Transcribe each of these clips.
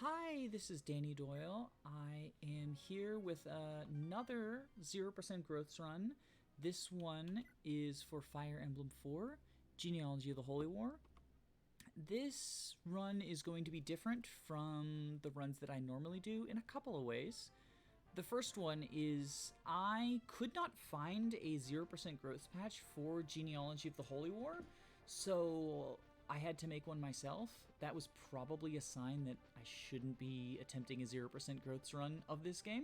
Hi, this is Danny Doyle. I am here with another 0% growths run. This one is for Fire Emblem 4, Genealogy of the Holy War. This run is going to be different from the runs that I normally do in a couple of ways. The first one is I could not find a 0% growth patch for Genealogy of the Holy War, so I had to make one myself. That was probably a sign that I shouldn't be attempting a 0% growths run of this game,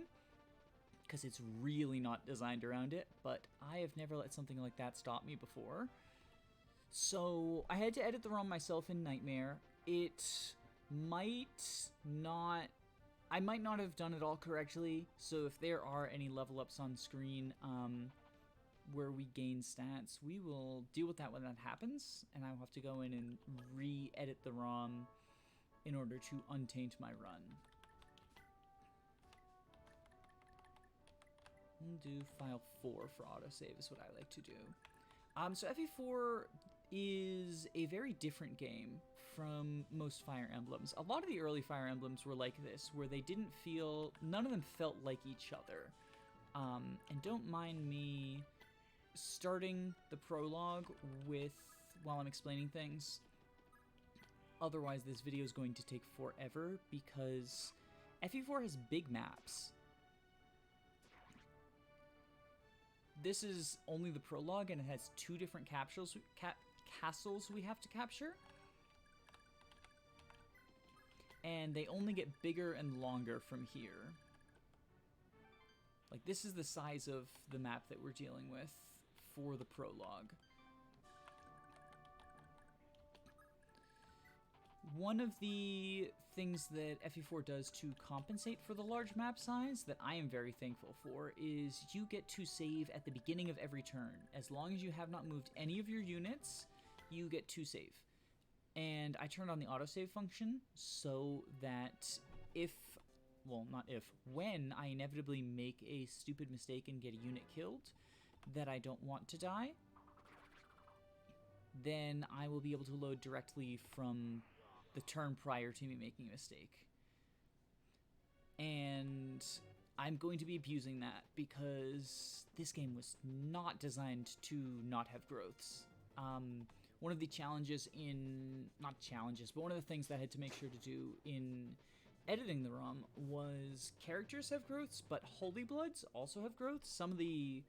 because it's really not designed around it, but I have never let something like that stop me before. So I had to edit the ROM myself in Nightmare. It might not... I might not have done it all correctly, so if there are any level ups on screen where we gain stats, we will deal with that when that happens, and I'll have to go in and re-edit the ROM in order to untaint my run. We'll do file 4 for autosave is what I like to do. So FE4 is a very different game from most Fire Emblems. A lot of the early Fire Emblems were like this, where they didn't feel... none of them felt like each other. And don't mind me starting the prologue with while I'm explaining things. Otherwise, this video is going to take forever, because FE4 has big maps. This is only the prologue, and it has 2 different castles we have to capture. And they only get bigger and longer from here. Like, this is the size of the map that we're dealing with for the prologue. One of the things that FE4 does to compensate for the large map size that I am very thankful for is you get to save at the beginning of every turn. As long as you have not moved any of your units, you get to save. And I turned on the autosave function so that if, well, not if, when I inevitably make a stupid mistake and get a unit killed that I don't want to die, then I will be able to load directly from the turn prior to me making a mistake. And I'm going to be abusing that because this game was not designed to not have growths. One of the challenges in... not challenges, but one of the things that I had to make sure to do in editing the ROM was characters have growths, but Holy Bloods also have growths. Some of the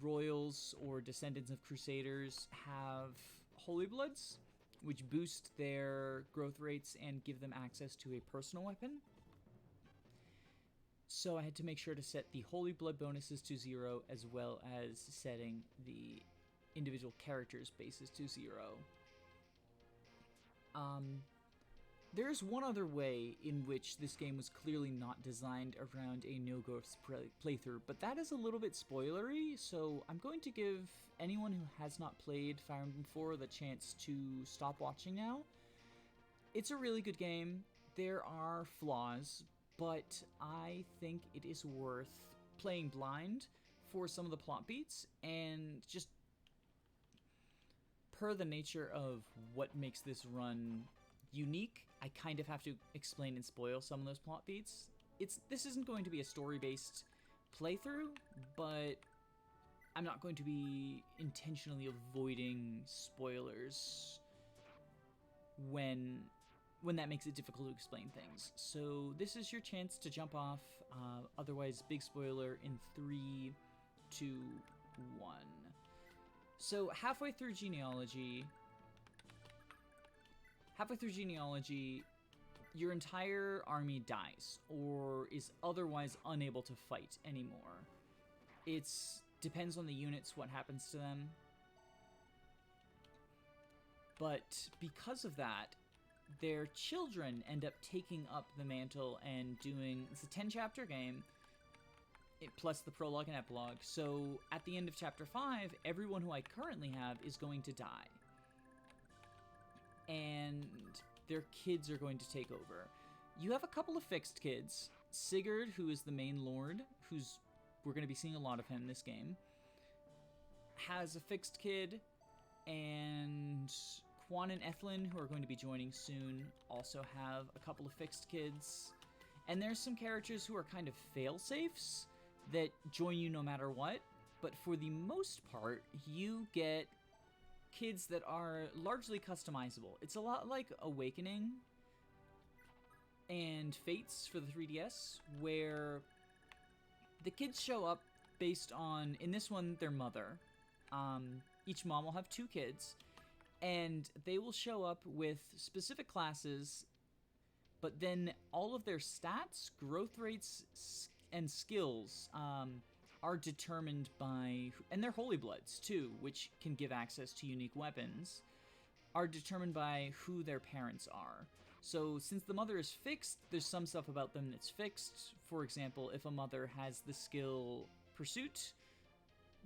royals or descendants of Crusaders have Holy Bloods, which boost their growth rates and give them access to a personal weapon. So I had to make sure to set the Holy Blood bonuses to 0, as well as setting the individual characters' bases to 0. There's one other way in which this game was clearly not designed around a no-growths playthrough, but that is a little bit spoilery, so I'm going to give anyone who has not played Fire Emblem 4 the chance to stop watching now. It's a really good game. There are flaws, but I think it is worth playing blind for some of the plot beats, and just per the nature of what makes this run unique, I kind of have to explain and spoil some of those plot beats. This isn't going to be a story-based playthrough, but I'm not going to be intentionally avoiding spoilers when that makes it difficult to explain things. So this is your chance to jump off. Otherwise, big spoiler in 3, 2, 1. So halfway through Genealogy, your entire army dies, or is otherwise unable to fight anymore. It depends on the units what happens to them. But because of that, their children end up taking up the mantle and doing... it's a 10-chapter game, plus the prologue and epilogue, so at the end of Chapter 5, everyone who I currently have is going to die. And their kids are going to take over. You have a couple of fixed kids. Sigurd, who is the main lord, we're going to be seeing a lot of him in this game, has a fixed kid, and Quan and Ethlyn, who are going to be joining soon, also have a couple of fixed kids. And there's some characters who are kind of fail-safes that join you no matter what. But for the most part, you get kids that are largely customizable. It's a lot like Awakening and Fates for the 3DS, where the kids show up based on, in this one, their mother. Each mom will have 2 kids, and they will show up with specific classes, but then all of their stats, growth rates, and skills are determined by, and their holy bloods too, which can give access to unique weapons, are determined by who their parents are. So since the mother is fixed, there's some stuff about them that's fixed. For example, if a mother has the skill Pursuit,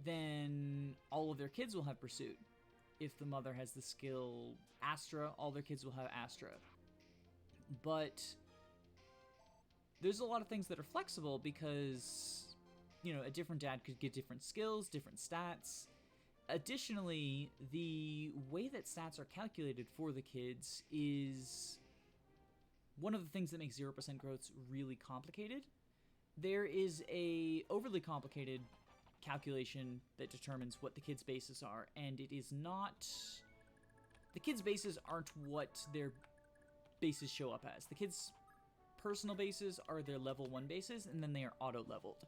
then all of their kids will have Pursuit. If the mother has the skill Astra, all their kids will have Astra. But there's a lot of things that are flexible because, you know, a different dad could get different skills, different stats. Additionally, the way that stats are calculated for the kids is one of the things that makes 0% growths really complicated. There is a overly complicated calculation that determines what the kids' bases are, and it is not... The kids' bases aren't what their bases show up as. The kids' personal bases are their level 1 bases, and then they are auto-leveled.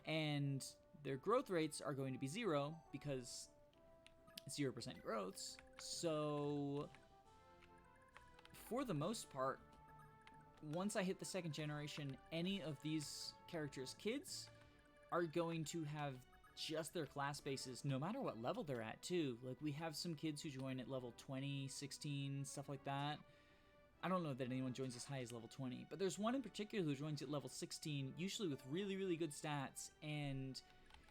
And their growth rates are going to be 0 because 0% growths. So for the most part, once I hit the 2nd generation, any of these characters' kids are going to have just their class bases, no matter what level they're at, too. Like, we have some kids who join at level 20, 16, stuff like that. I don't know that anyone joins as high as level 20, but there's one in particular who joins at level 16, usually with really, really good stats, and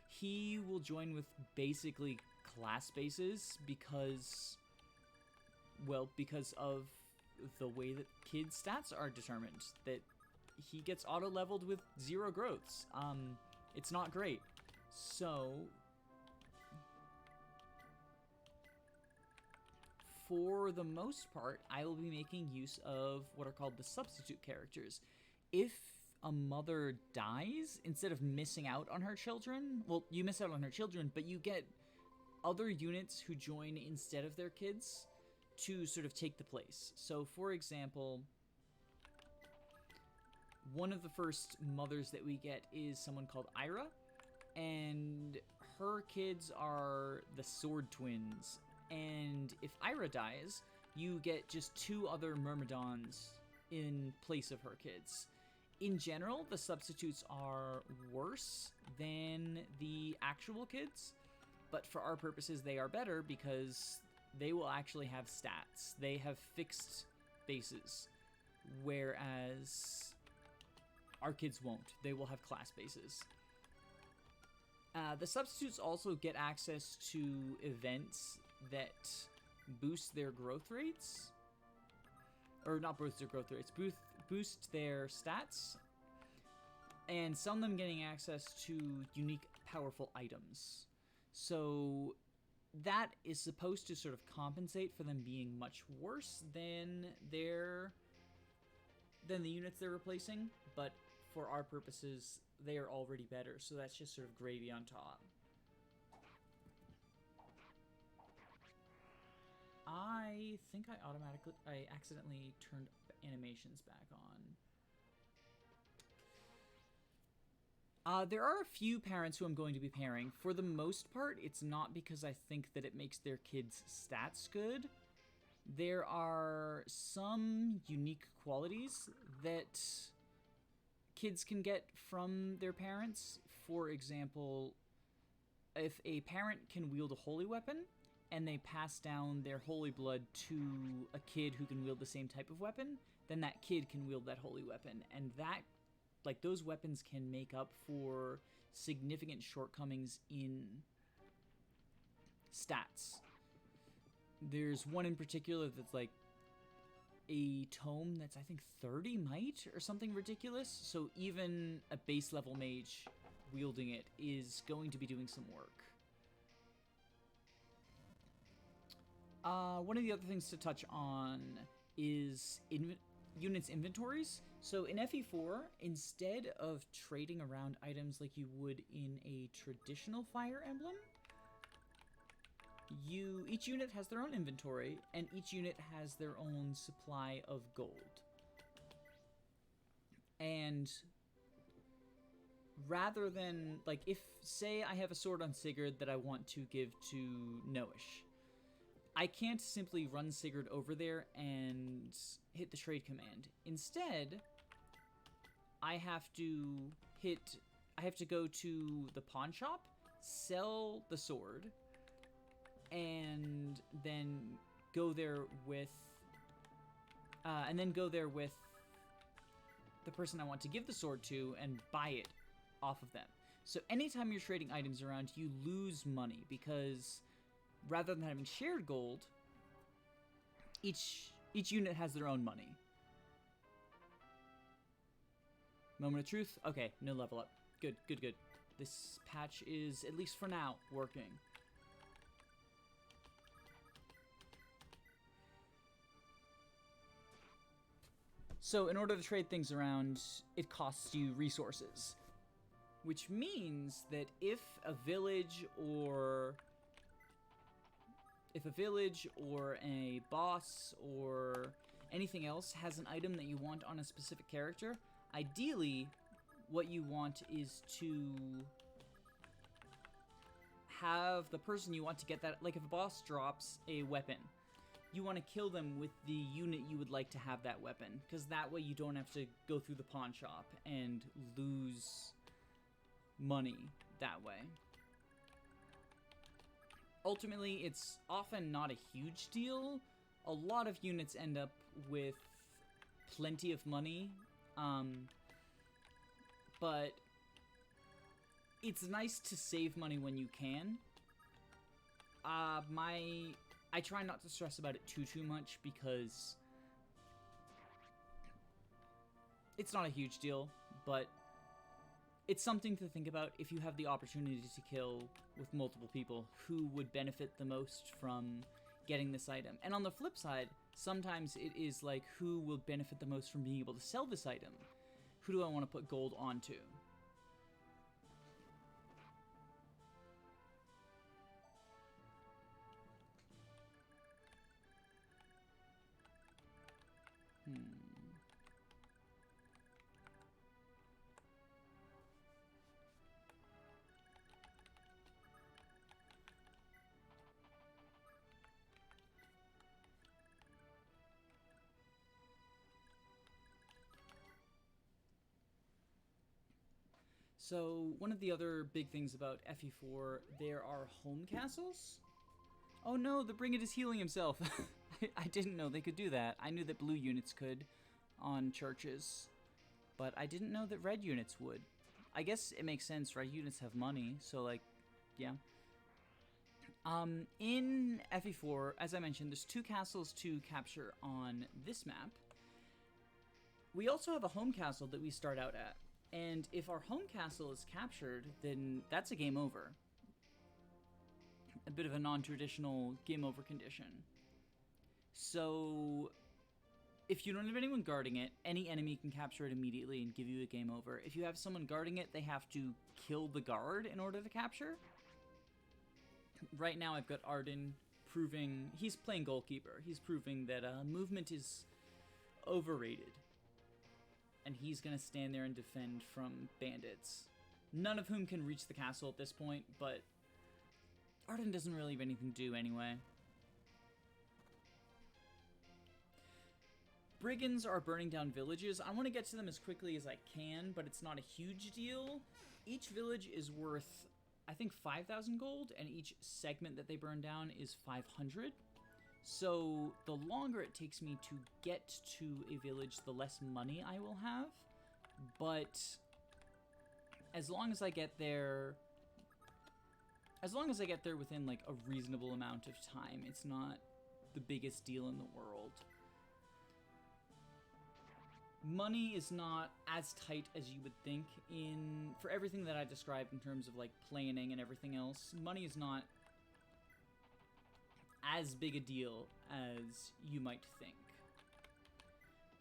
he will join with basically class bases because, well, because of the way that kids' stats are determined, that he gets auto-leveled with 0 growths. It's not great. So for the most part, I will be making use of what are called the substitute characters. If a mother dies, instead of missing out on her children, well, you miss out on her children, but you get other units who join instead of their kids to sort of take the place. So, for example, one of the first mothers that we get is someone called Ira, and her kids are the Sword Twins. And if Ira dies, you get just 2 other Myrmidons in place of her kids. In general, the substitutes are worse than the actual kids, but for our purposes, they are better because they will actually have stats. They have fixed bases, whereas our kids won't. They will have class bases. The substitutes also get access to events that boost their growth rates. Or not boost their growth rates, boost their stats. And some of them getting access to unique, powerful items. So that is supposed to sort of compensate for them being much worse than the units they're replacing, but for our purposes, they are already better, so that's just sort of gravy on top. I think I accidentally turned animations back on. There are a few parents who I'm going to be pairing. For the most part, it's not because I think that it makes their kids' stats good. There are some unique qualities that kids can get from their parents. For example, if a parent can wield a holy weapon, and they pass down their holy blood to a kid who can wield the same type of weapon, then that kid can wield that holy weapon. And that, like, those weapons can make up for significant shortcomings in stats. There's one in particular that's like a tome that's, I think, 30 might or something ridiculous. So even a base level mage wielding it is going to be doing some work. One of the other things to touch on is units inventories. So in FE4, instead of trading around items like you would in a traditional Fire Emblem, each unit has their own inventory, and each unit has their own supply of gold. And rather than, like, if, say I have a sword on Sigurd that I want to give to Noish, I can't simply run Sigurd over there and hit the trade command. Instead, I have to go to the pawn shop, sell the sword, and then go there with the person I want to give the sword to and buy it off of them. So anytime you're trading items around, you lose money because rather than having shared gold, each unit has their own money. Moment of truth? Okay, no level up. Good, good, good. This patch is, at least for now, working. So in order to trade things around, it costs you resources. Which means that if a village or a boss or anything else has an item that you want on a specific character, ideally what you want is to have the person you want to get that, like if a boss drops a weapon, you want to kill them with the unit you would like to have that weapon, because that way you don't have to go through the pawn shop and lose money that way. Ultimately, it's often not a huge deal. A lot of units end up with plenty of money, but it's nice to save money when you can. I try not to stress about it too much because it's not a huge deal, but it's something to think about if you have the opportunity to kill with multiple people who would benefit the most from getting this item. And on the flip side, sometimes it is like, who will benefit the most from being able to sell this item? Who do I want to put gold onto? So, one of the other big things about FE4, there are home castles. Oh no, the Bring It is healing himself. I didn't know they could do that. I knew that blue units could on churches, but I didn't know that red units would. I guess it makes sense, red units have money, so like, yeah. In FE4, as I mentioned, there's 2 castles to capture on this map. We also have a home castle that we start out at. And if our home castle is captured, then that's a game over. A bit of a non-traditional game over condition. So, if you don't have anyone guarding it, any enemy can capture it immediately and give you a game over. If you have someone guarding it, they have to kill the guard in order to capture. Right now I've got Arden proving, he's playing goalkeeper. He's proving that movement is overrated. And he's going to stand there and defend from bandits. None of whom can reach the castle at this point, but Arden doesn't really have anything to do anyway. Brigands are burning down villages. I want to get to them as quickly as I can, but it's not a huge deal. Each village is worth, I think, 5,000 gold, and each segment that they burn down is 500. So the longer it takes me to get to a village, the less money I will have. But as long as I get there within like a reasonable amount of time, it's not the biggest deal in the world. Money is not as tight as you would think for everything that I described in terms of like planning and everything else. Money is not as big a deal as you might think.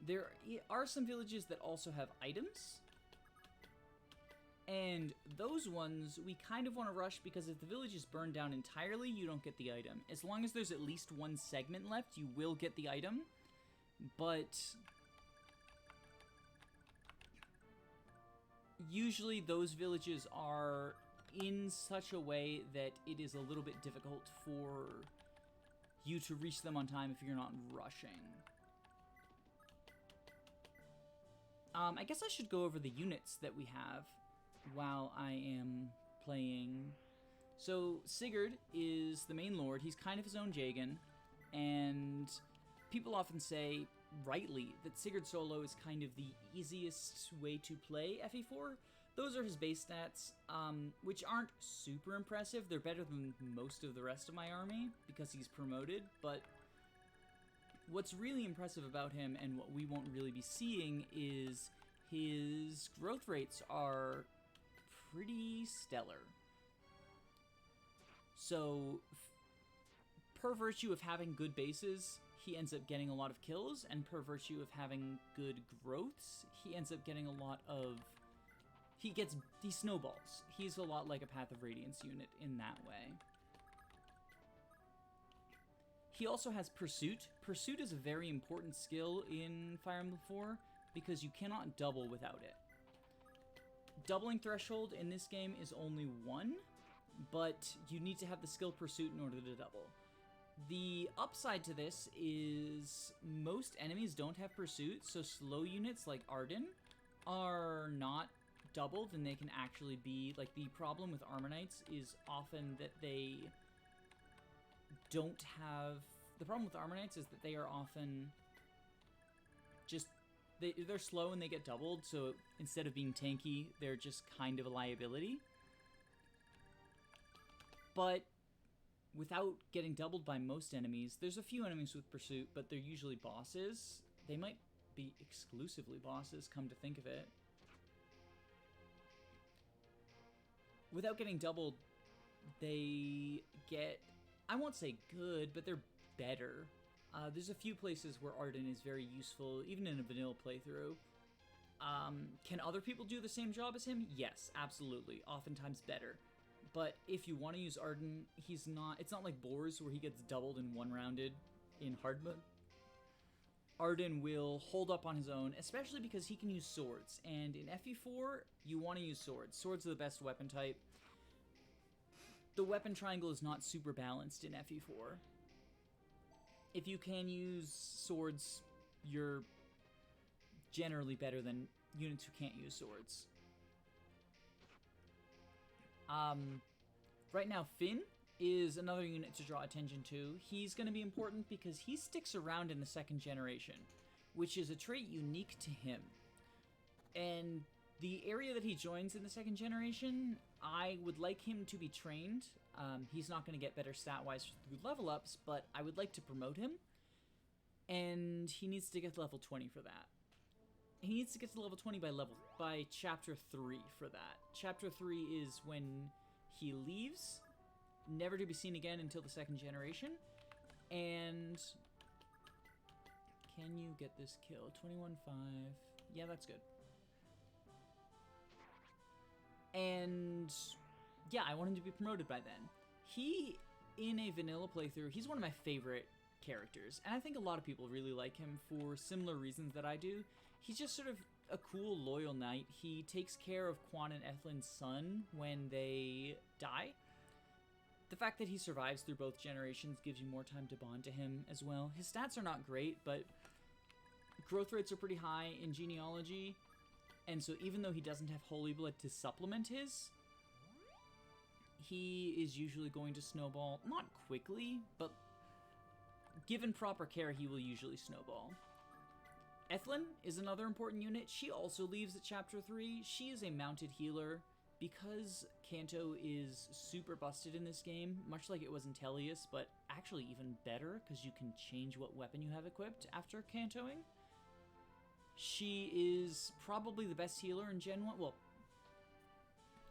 There are some villages that also have items, and those ones we kind of want to rush, because if the village is burned down entirely, you don't get the item. As long as there's at least one segment left, you will get the item, but usually those villages are in such a way that it is a little bit difficult for you to reach them on time if you're not rushing. I guess I should go over the units that we have while I am playing. So Sigurd is the main lord. He's kind of his own Jagan, and people often say, rightly, that Sigurd solo is kind of the easiest way to play FE4. Those are his base stats, which aren't super impressive. They're better than most of the rest of my army because he's promoted, but what's really impressive about him, and what we won't really be seeing, is his growth rates are pretty stellar. So, per virtue of having good bases, he ends up getting a lot of kills, and per virtue of having good growths, he ends up getting a lot of... He snowballs. He's a lot like a Path of Radiance unit in that way. He also has Pursuit. Pursuit is a very important skill in Fire Emblem 4 because you cannot double without it. Doubling threshold in this game is only 1, but you need to have the skill Pursuit in order to double. The upside to this is most enemies don't have Pursuit, so slow units like Arden are not doubled, and they can actually be, like, the problem with Armor Knights is often that they don't have... The problem with Armor Knights is that they are often just... They're slow and they get doubled, so instead of being tanky, they're just kind of a liability. But without getting doubled by most enemies, there's a few enemies with Pursuit, but they're usually bosses. They might be exclusively bosses, come to think of it. Without getting doubled, they get... I won't say good, but they're better. There's a few places where Arden is very useful, even in a vanilla playthrough. Can other people do the same job as him? Yes, absolutely. Oftentimes better. But if you want to use Arden, it's not like Boars where he gets doubled and one-rounded in hard mode. Arden will hold up on his own, especially because he can use swords. And in FE4, you want to use swords. Swords are the best weapon type. The weapon triangle is not super balanced in FE4. If you can use swords, you're generally better than units who can't use swords. Right now, Finn is another unit to draw attention to. He's going to be important because he sticks around in the second generation, which is a trait unique to him. And the area that he joins in the second generation, I would like him to be trained. He's not going to get better stat-wise through level ups, but I would like to promote him. And he needs to get to level 20 for that. He needs to get to level 20 by chapter 3 for that. Chapter 3 is when he leaves, never to be seen again until the second generation. And can you get this kill? 21-5. Yeah, that's good. And yeah, I want him to be promoted by then. He, in a vanilla playthrough, he's one of my favorite characters, and I think a lot of people really like him for similar reasons that I do. He's just sort of a cool, loyal knight. He takes care of Quan and Ethlyn's son when they die. The fact that he survives through both generations gives you more time to bond to him as well. His stats are not great, but growth rates are pretty high in Genealogy, and so even though he doesn't have Holy Blood to supplement his, he is usually going to snowball, not quickly, but given proper care, he will usually snowball. Ethlyn is another important unit. She also leaves at Chapter 3. She is a mounted healer. Because Kanto is super busted in this game, much like it was in Tellius, but actually even better, because you can change what weapon you have equipped after Kantoing. She is probably the best healer in Gen 1. Well,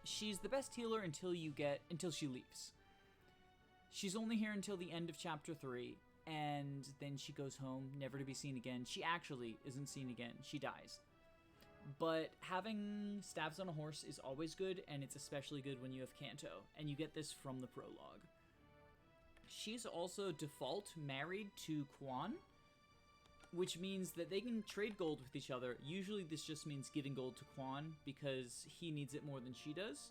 she's the best healer until she leaves. She's only here until the end of chapter 3, and then she goes home, never to be seen again. She actually isn't seen again. She dies. But having stabs on a horse is always good, and it's especially good when you have Kanto, and you get this from the prologue. She's also default married to Quan, which means that they can trade gold with each other. Usually this just means giving gold to Quan because he needs it more than she does.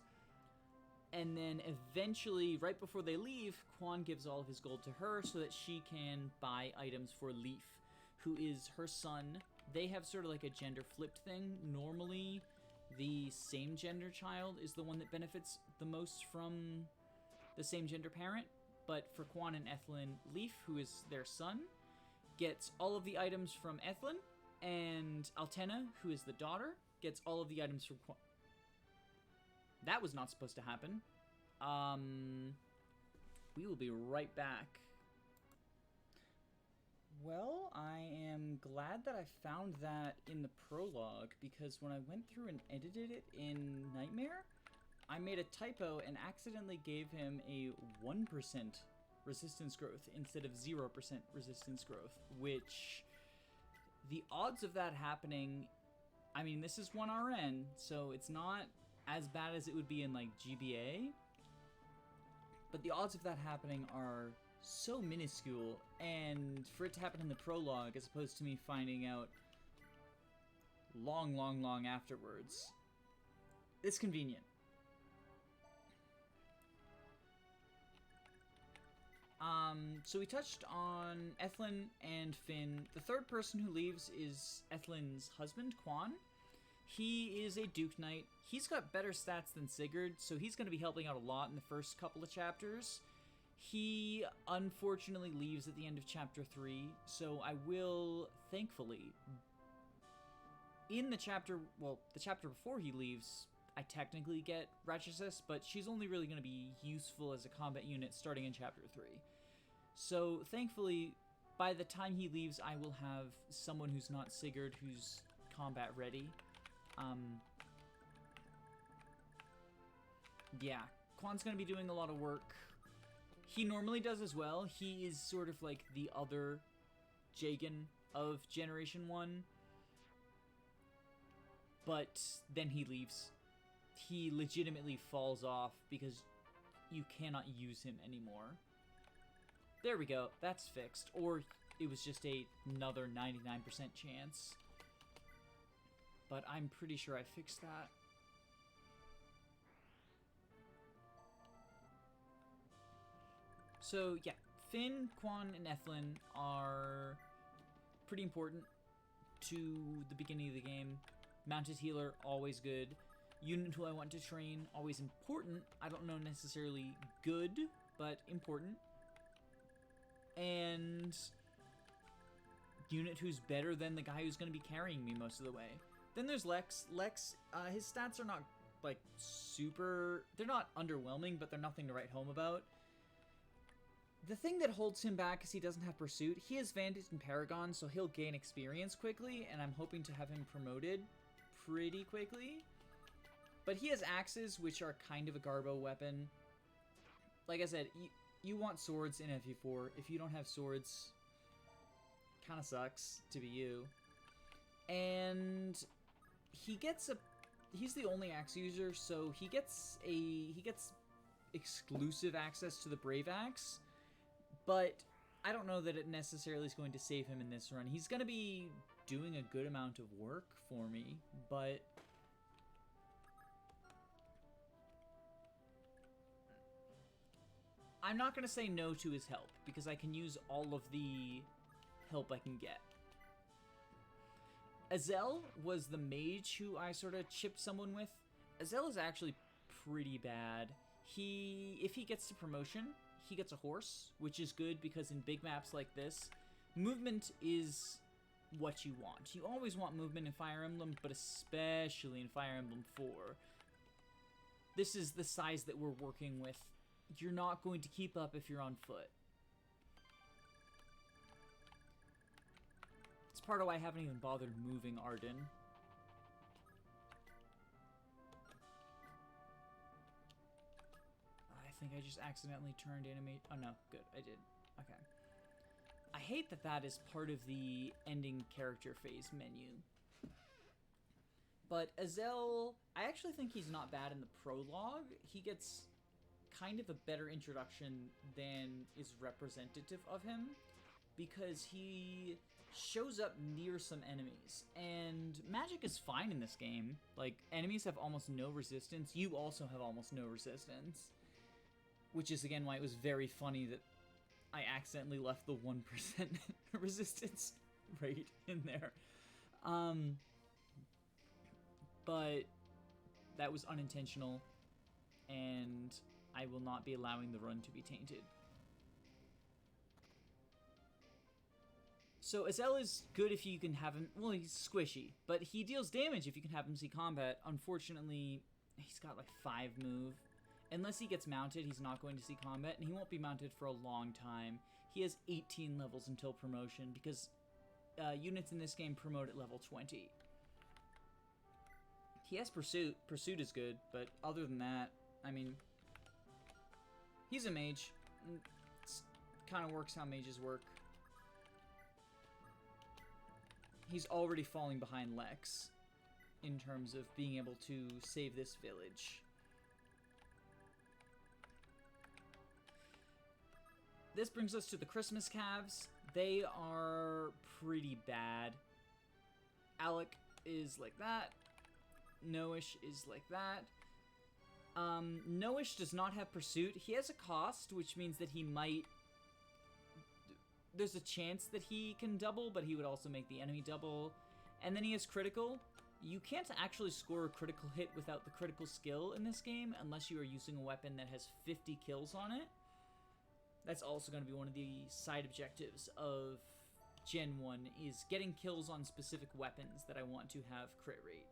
And then eventually, right before they leave, Quan gives all of his gold to her so that she can buy items for Leaf, who is her son. They have sort of like a gender flipped thing. Normally, the same gender child is the one that benefits the most from the same gender parent. But for Quan and Ethlyn, Leaf, who is their son, gets all of the items from Ethlyn, and Altena, who is the daughter, gets all of the items from Quan. That was not supposed to happen. We will be right back. Well, I am glad that I found that in the prologue, because when I went through and edited it in Nightmare, I made a typo and accidentally gave him a 1% resistance growth instead of 0% resistance growth, which the odds of that happening, I mean, this is 1RN, so it's not as bad as it would be in like GBA, but the odds of that happening are so minuscule, and for it to happen in the prologue as opposed to me finding out long afterwards, it's convenient. So we touched on Ethlyn and Finn. The third person who leaves is Ethlyn's husband, Quan. He is a Duke Knight. He's got better stats than Sigurd, so he's going to be helping out a lot in the first couple of chapters. He unfortunately leaves at the end of chapter 3, so I will, thankfully, in the chapter, well, the chapter before he leaves, I technically get Ratchis, but she's only really going to be useful as a combat unit starting in chapter 3. So, thankfully, by the time he leaves, I will have someone who's not Sigurd who's combat ready. Yeah, Quan's going to be doing a lot of work. He normally does as well. He is sort of like the other Jagan of Generation 1. But then he leaves. He legitimately falls off because you cannot use him anymore. There we go. That's fixed. Or it was just another 99% chance. But I'm pretty sure I fixed that. So, yeah. Finn, Quan, and Ethlyn are pretty important to the beginning of the game. Mounted healer, always good. Unit who I want to train, always important. I don't know necessarily good, but important. And unit who's better than the guy who's going to be carrying me most of the way. Then there's Lex. Lex, his stats are not, like, super... They're not underwhelming, but they're nothing to write home about. The thing that holds him back is he doesn't have Pursuit. He has Vantage and Paragon, so he'll gain experience quickly, and I'm hoping to have him promoted pretty quickly. But he has axes, which are kind of a garbo weapon. Like I said, you want swords in FE4. If you don't have swords, kind of sucks to be you. And he's the only axe user, so he gets exclusive access to the Brave Axe. But I don't know that it necessarily is going to save him in this run. He's going to be doing a good amount of work for me, but I'm not going to say no to his help, because I can use all of the help I can get. Azel was the mage who I sort of chipped someone with. Azel is actually pretty bad. If he gets to promotion, he gets a horse, which is good because in big maps like this, movement is what you want. You always want movement in Fire Emblem, but especially in Fire Emblem 4. This is the size that we're working with. You're not going to keep up if you're on foot. It's part of why I haven't even bothered moving Arden. I think I just accidentally turned anime. Oh no, good, I did. Okay. I hate that that is part of the ending character phase menu. But Azel, I actually think he's not bad in the prologue. He gets kind of a better introduction than is representative of him, because he shows up near some enemies, and magic is fine in this game. Like, enemies have almost no resistance. You also have almost no resistance, which is again why it was very funny that I accidentally left the 1% resistance rate in there. But that was unintentional, and I will not be allowing the run to be tainted. So Azel is good if you can have him, well, he's squishy, but he deals damage if you can have him see combat. Unfortunately, he's got like 5 move. Unless he gets mounted, he's not going to see combat, and he won't be mounted for a long time. He has 18 levels until promotion, because units in this game promote at level 20. He has Pursuit. Pursuit is good, but other than that, I mean, he's a mage. Kind of works how mages work. He's already falling behind Lex in terms of being able to save this village. This brings us to the Christmas calves. They are pretty bad. Alec is like that. Noish is like that. Noish does not have Pursuit. He has a cost, which means that he might... There's a chance that he can double, but he would also make the enemy double. And then he has Critical. You can't actually score a critical hit without the critical skill in this game, unless you are using a weapon that has 50 kills on it. That's also going to be one of the side objectives of Gen 1, is getting kills on specific weapons that I want to have crit rate.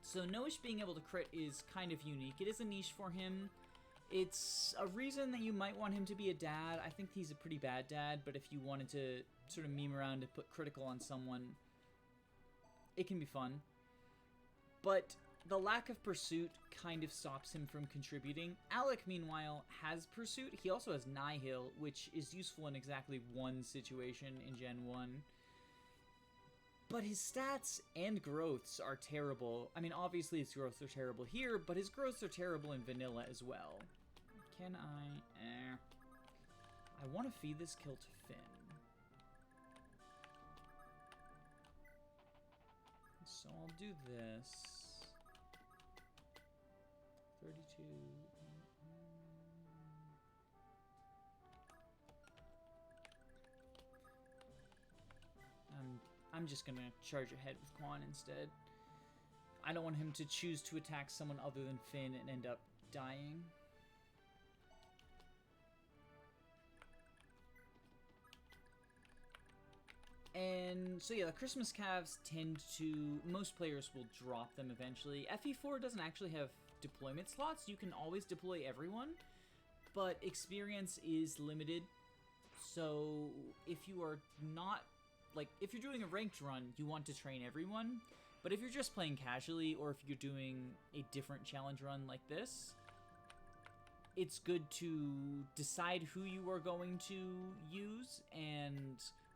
So Noish being able to crit is kind of unique. It is a niche for him. It's a reason that you might want him to be a dad. I think he's a pretty bad dad, but if you wanted to sort of meme around and put critical on someone, it can be fun. But the lack of Pursuit kind of stops him from contributing. Alec, meanwhile, has Pursuit. He also has Nihil, which is useful in exactly one situation in Gen 1. But his stats and growths are terrible. I mean, obviously his growths are terrible here, but his growths are terrible in vanilla as well. Can I... I want to feed this kill to Finn. So I'll do this. 32... I'm just gonna charge ahead with Quan instead. I don't want him to choose to attack someone other than Finn and end up dying. And so yeah, the Christmas calves tend to... Most players will drop them eventually. FE4 doesn't actually have deployment slots. You can always deploy everyone, but experience is limited. So if you are not... Like, if you're doing a ranked run, you want to train everyone. But if you're just playing casually, or if you're doing a different challenge run like this, it's good to decide who you are going to use and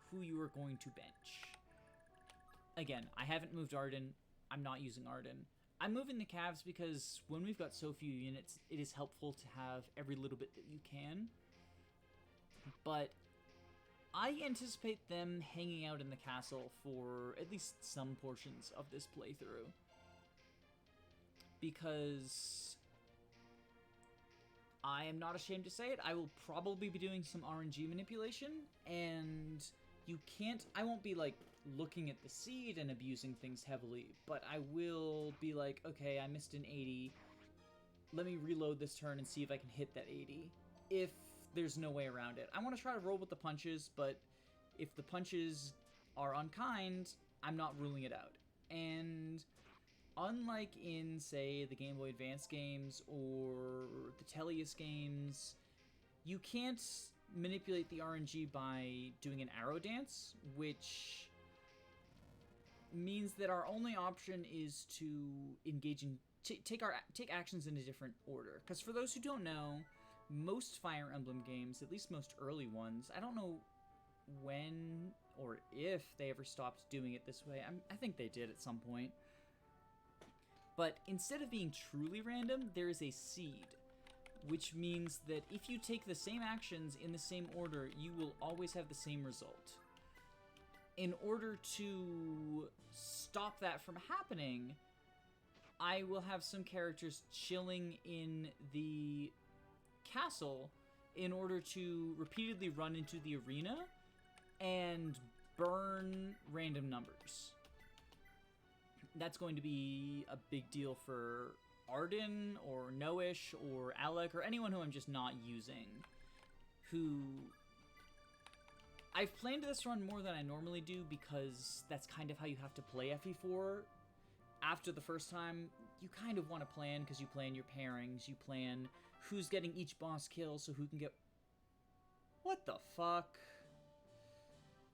who you are going to bench. Again, I haven't moved Arden. I'm not using Arden. I'm moving the calves because when we've got so few units, it is helpful to have every little bit that you can. But I anticipate them hanging out in the castle for at least some portions of this playthrough. Because I am not ashamed to say it, I will probably be doing some RNG manipulation, and you can't... I won't be, like, looking at the seed and abusing things heavily, but I will be like, okay, I missed an 80. Let me reload this turn and see if I can hit that 80. If there's no way around it. I want to try to roll with the punches, but if the punches are unkind, I'm not ruling it out. And unlike in, say, the Game Boy Advance games or the Teleus games, you can't manipulate the RNG by doing an arrow dance, which means that our only option is to engage in take actions in a different order. Because for those who don't know, most Fire Emblem games, at least most early ones, I don't know when or if they ever stopped doing it this way. I think they did at some point. But instead of being truly random, there is a seed, which means that if you take the same actions in the same order, you will always have the same result. In order to stop that from happening, I will have some characters chilling in the castle in order to repeatedly run into the arena and burn random numbers. That's going to be a big deal for Arden or Noish or Alec or anyone who I'm just not using, who I've planned this run more than I normally do because that's kind of how you have to play FE4. After the first time, you kind of want to plan because you plan your pairings, you plan who's getting each boss kill so who can get... What the fuck?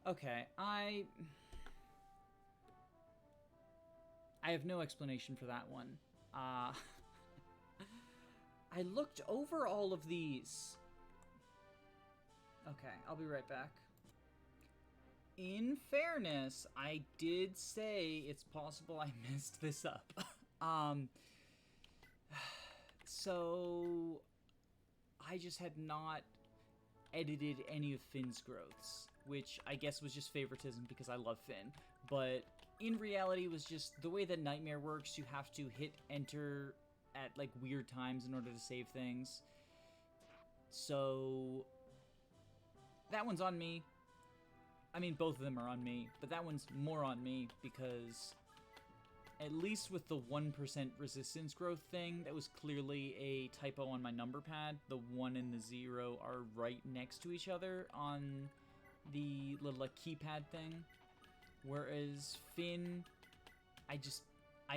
Okay, I have no explanation for that one. I looked over all of these. Okay, I'll be right back. In fairness, I did say it's possible I messed this up. So I just had not edited any of Finn's growths, which I guess was just favoritism because I love Finn. But in reality, it was just the way that Nightmare works. You have to hit enter at like weird times in order to save things. So that one's on me. I mean, both of them are on me, but that one's more on me because at least with the 1% resistance growth thing, that was clearly a typo on my number pad. The 1 and the 0 are right next to each other on the little like keypad thing. Whereas Finn, I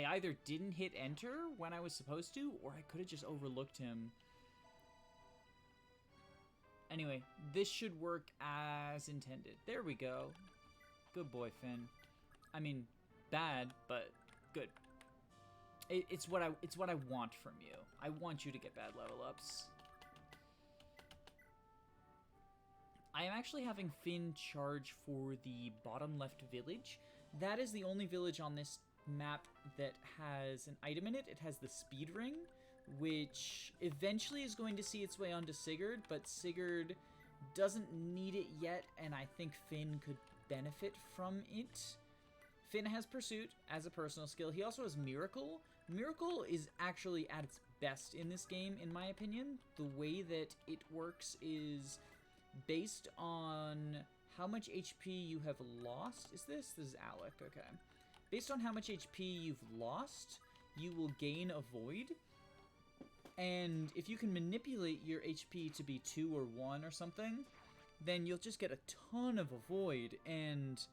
either didn't hit enter when I was supposed to, or I could have just overlooked him. Anyway, this should work as intended. There we go. Good boy, Finn. I mean, bad, but good. It's what I want from you. I want you to get bad level ups. I am actually having Finn charge for the bottom left village. That is the only village on this map that has an item in it. It has the speed ring, which eventually is going to see its way onto Sigurd, but Sigurd doesn't need it yet, and I think Finn could benefit from it. Finn has Pursuit as a personal skill. He also has Miracle. Miracle is actually at its best in this game, in my opinion. The way that it works is based on how much HP you have lost. This is Alec, okay. Based on how much HP you've lost, you will gain a Void. And if you can manipulate your HP to be 2 or 1 or something, then you'll just get a ton of a Void. And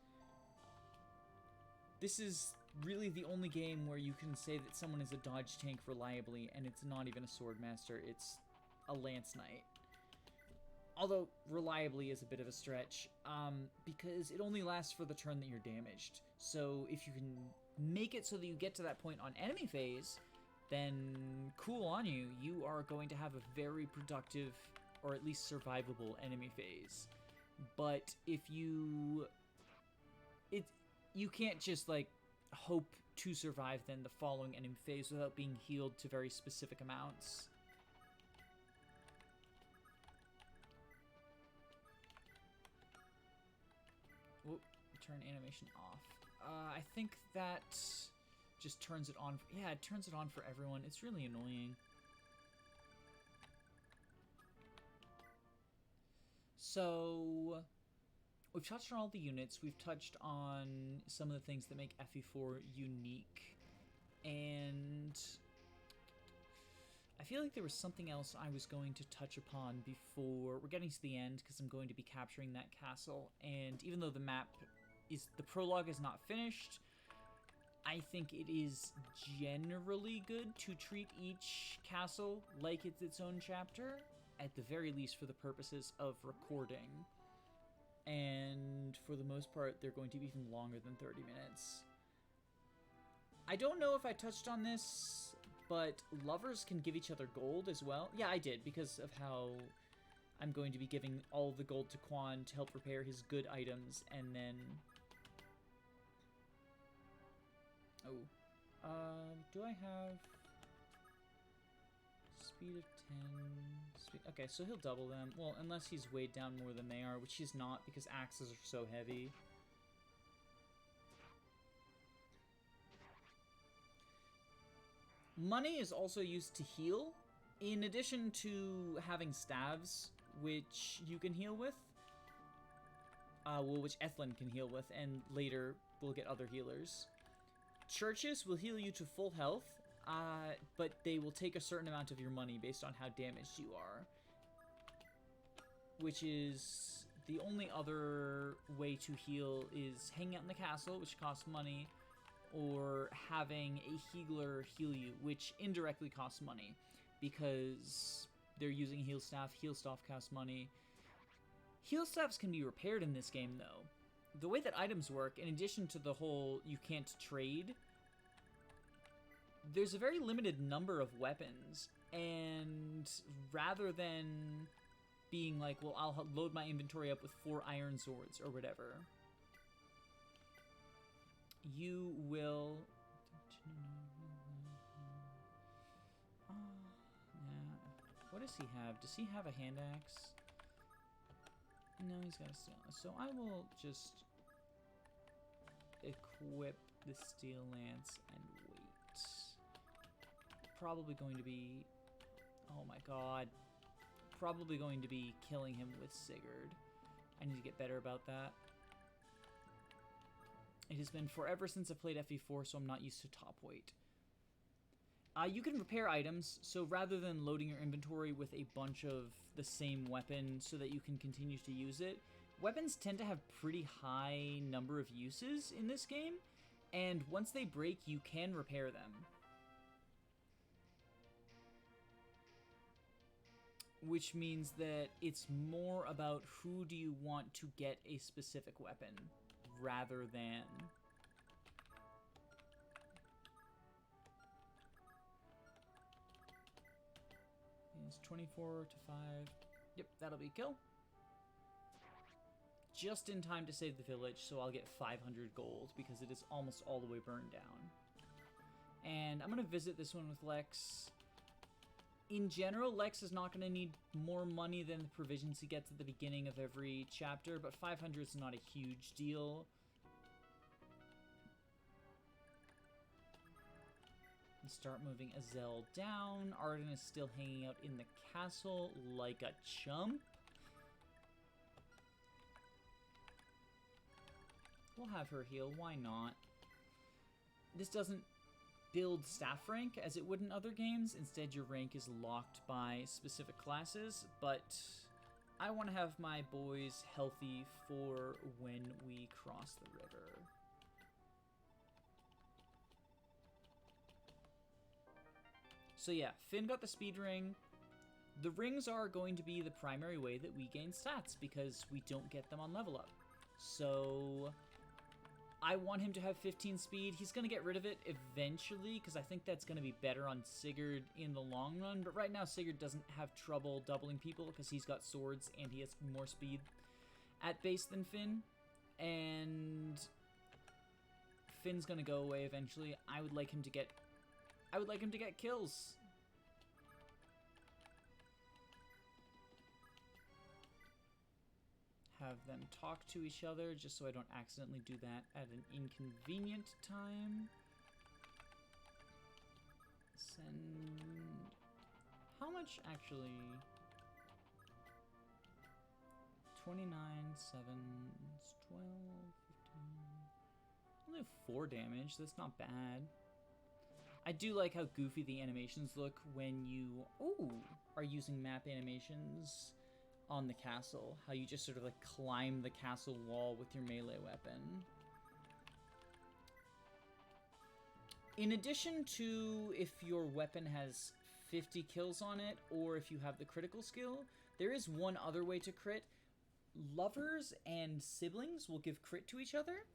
this is really the only game where you can say that someone is a dodge tank reliably, and it's not even a Swordmaster, it's a Lance Knight. Although reliably is a bit of a stretch, because it only lasts for the turn that you're damaged. So if you can make it so that you get to that point on enemy phase, then cool on you. You are going to have a very productive, or at least survivable enemy phase. But if you can't just like hope to survive then the following enemy phase without being healed to very specific amounts. Whoop, turn animation off. I think that just turns it on. Yeah, it turns it on for everyone. It's really annoying. So we've touched on all the units. We've touched on some of the things that make FE4 unique. And I feel like there was something else I was going to touch upon before we're getting to the end, because I'm going to be capturing that castle. And even though the prologue is not finished, I think it is generally good to treat each castle like it's its own chapter, at the very least for the purposes of recording. And for the most part, they're going to be even longer than 30 minutes. I don't know if I touched on this but lovers can give each other gold as well. Yeah, I did, because of how I'm going to be giving all the gold to Quan to help repair his good items, and then... Oh. Do I have... Speed of 10... Okay, so he'll double them. Well, unless he's weighed down more than they are, which he's not, because axes are so heavy. Money is also used to heal, in addition to having staves, which you can heal with. Well, which Ethlyn can heal with, and later we'll get other healers. Churches will heal you to full health, but they will take a certain amount of your money based on how damaged you are. Which is... the only other way to heal is hanging out in the castle, which costs money, or having a healer heal you, which indirectly costs money, because they're using heal staff. Heal staff costs money. Heal staffs can be repaired in this game, though. The way that items work, in addition to the whole you can't trade, there's a very limited number of weapons, and rather than being like, well, I'll load my inventory up with 4 iron swords or whatever, you will... What does he have? Does he have a hand axe? No, he's got a steel. So I will just equip the steel lance and wait. Probably going to be... oh my god. Probably going to be killing him with Sigurd. I need to get better about that. It has been forever since I've played FE4, so I'm not used to top weight. You can repair items, so rather than loading your inventory with a bunch of the same weapon so that you can continue to use it, weapons tend to have pretty high number of uses in this game, and once they break, you can repair them. Which means that it's more about who do you want to get a specific weapon, rather than... It's 24 to 5. Yep, that'll be kill. Just in time to save the village, so I'll get 500 gold, because it is almost all the way burned down. And I'm going to visit this one with Lex. In general, Lex is not going to need more money than the provisions he gets at the beginning of every chapter, but 500 is not a huge deal. And start moving Azel down. Arden is still hanging out in the castle like a chump. We'll have her heal, why not? This doesn't build staff rank as it would in other games. Instead, your rank is locked by specific classes, but I want to have my boys healthy for when we cross the river. So yeah, Finn got the speed ring. The rings are going to be the primary way that we gain stats because we don't get them on level up. So I want him to have 15 speed. He's going to get rid of it eventually because I think that's going to be better on Sigurd in the long run. But right now, Sigurd doesn't have trouble doubling people because he's got swords and he has more speed at base than Finn. And Finn's going to go away eventually. I would like him to get kills. Have them talk to each other, just so I don't accidentally do that at an inconvenient time. Send... How much, actually? 29, 7, 12, 15... Only 4 damage, that's not bad. I do like how goofy the animations look when you are using map animations on the castle. How you just sort of like climb the castle wall with your melee weapon. In addition to if your weapon has 50 kills on it, or if you have the critical skill, there is one other way to crit. Lovers and siblings will give crit to each other.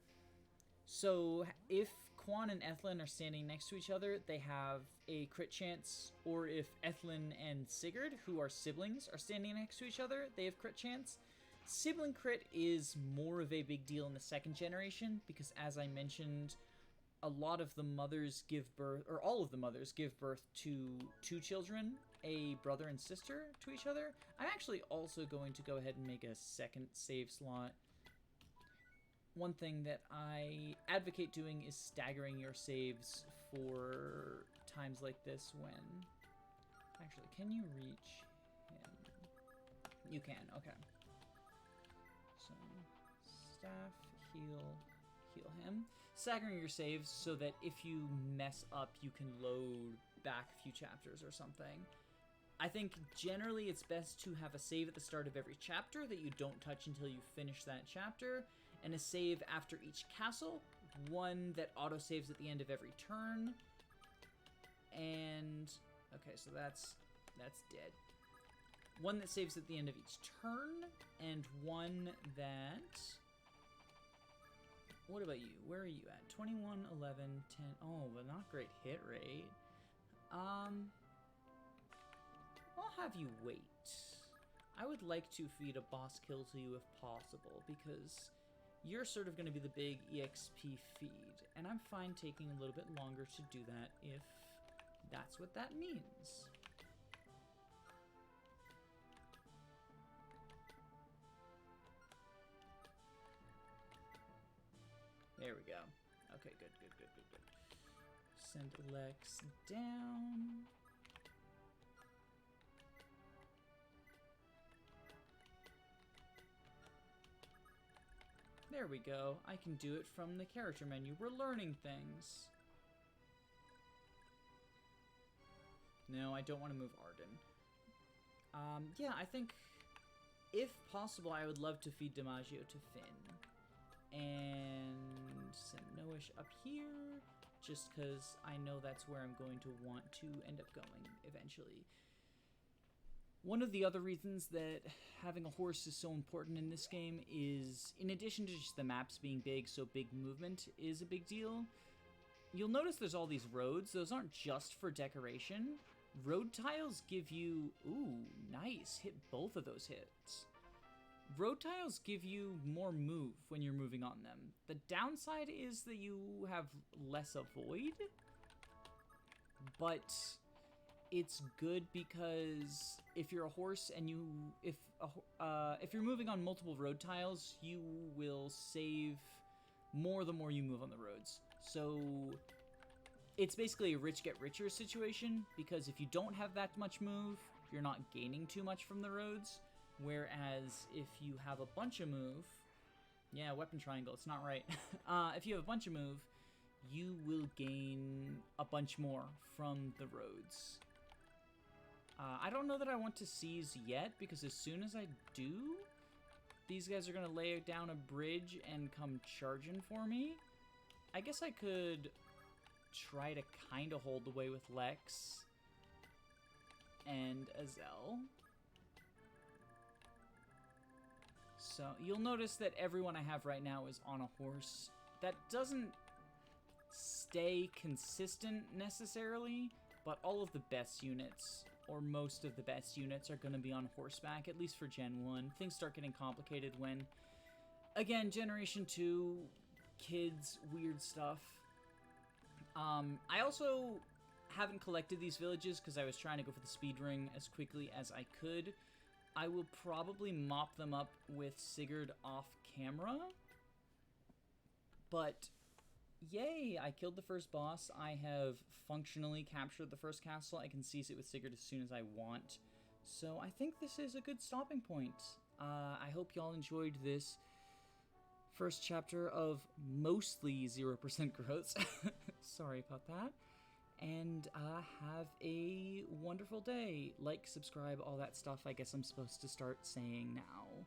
So if Quan and Ethlyn are standing next to each other, they have a crit chance, or if Ethlyn and Sigurd, who are siblings, are standing next to each other, they have crit chance. Sibling crit is more of a big deal in the second generation, because as I mentioned, a lot of the mothers give birth, or all of the mothers give birth to 2 children, a brother and sister, to each other. I'm actually also going to go ahead and make a second save slot. One thing that I advocate doing is staggering your saves for times like this when... Actually, can you reach him? You can, okay. So, staff, heal him. Staggering your saves so that if you mess up, you can load back a few chapters or something. I think generally it's best to have a save at the start of every chapter that you don't touch until you finish that chapter, and a save after each castle, one that autosaves at the end of every turn, and... okay, so that's dead. One that saves at the end of each turn, and one that... What about you? Where are you at? 21, 11, 10... Oh, but not great hit rate. I'll have you wait. I would like to feed a boss kill to you if possible, because you're sort of going to be the big EXP feed, and I'm fine taking a little bit longer to do that if that's what that means. There we go. Okay, good. Send Lex down. There we go. I can do it from the character menu. We're learning things. No, I don't want to move Arden. Yeah, I think, if possible, I would love to feed DiMaggio to Finn. And send Noish up here, just because I know that's where I'm going to want to end up going eventually. One of the other reasons that having a horse is so important in this game is, in addition to just the maps being big, so big movement is a big deal, you'll notice there's all these roads. Those aren't just for decoration. Road tiles give you... Ooh, nice. Hit both of those hits. Road tiles give you more move when you're moving on them. The downside is that you have less avoid, but it's good because if you're a horse and if you're moving on multiple road tiles, you will save more the more you move on the roads. So it's basically a rich get richer situation, because if you don't have that much move, you're not gaining too much from the roads. Whereas if you have a bunch of move, yeah, weapon triangle, it's not right. If you have a bunch of move, you will gain a bunch more from the roads. I don't know that I want to seize yet, because as soon as I do, these guys are going to lay down a bridge and come charging for me. I guess I could try to kind of hold the way with Lex and Azel. So you'll notice that everyone I have right now is on a horse. That doesn't stay consistent necessarily, but all of the best units, or most of the best units, are going to be on horseback, at least for Gen 1. Things start getting complicated when, again, Generation 2, kids, weird stuff. I also haven't collected these villages because I was trying to go for the speed ring as quickly as I could. I will probably mop them up with Sigurd off camera. But, yay, I killed the first boss. I have functionally captured the first castle. I can seize it with Sigurd as soon as I want. So I think this is a good stopping point. I hope y'all enjoyed this first chapter of mostly 0% growth. Sorry about that. And have a wonderful day. Like, subscribe, all that stuff I guess I'm supposed to start saying now.